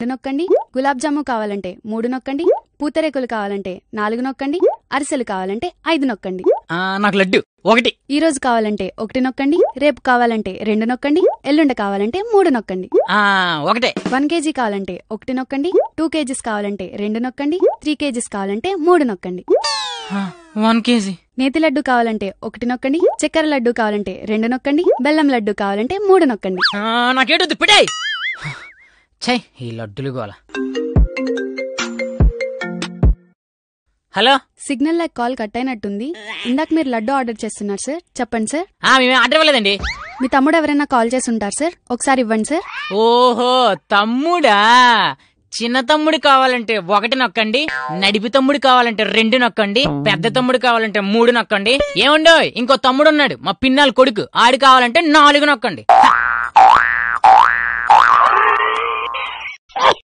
నొక్కండి. గులాబ్ జాము కావాలంటే 3 నొక్కండి. పూతరేకులు కావాలంటే 4 నొక్కండి. అరిసెలు కావాలంటే 5 నొక్కండి. నాకు లడ్డు 1. ఈ రోజు కావాలంటే 1 నొక్కండి. రేపు కావాలంటే 2 నొక్కండి. ఎల్లుండి కావాలంటే 3 నొక్కండి. 1. 1 కేజీ కావాలంటే 1 నొక్కండి. 2 కేజీస్ కావాలంటే 2 నొక్కండి. 3 కేజీస్ కావాలంటే 3 నొక్కండి. 1 కేజీ నేతి లడ్డు కావాలంటే 1 నొక్కండి. చక్కెర లడ్డు కావాలంటే 2 నొక్కండి. బెల్లం లడ్డు కావాలంటే 3 నొక్కండి. నాకేటొద్దు పిడాయి. ఛై, ఈ లడ్డులు గోల. Hello, signal like call cut అయినట్టుంది. ఇందాక మీరు లడ్డు ఆర్డర్ చేస్తున్నారు సార్, చెప్పండి సార్. మేమే ఆర్డర్ ఇవ్వలేదండి. మీ తమ్ముడు ఎవరైనా కాల్ చేసి ఉంటారు సార్, ఒకసారి ఇవ్వండి సార్. ఓహో, తమ్ముడా? చిన్న తమ్ముడు కావాలంటే 1 నొక్కండి. నడిపి తమ్ముడు కావాలంటే 2 నొక్కండి. పెద్ద తమ్ముడు కావాలంటే 3 నొక్కండి. ఏమండో, ఇంకో తమ్ముడు ఉన్నాడు, మా పిన్నాల కొడుకు, ఆడు కావాలంటే 4 నొక్కండి.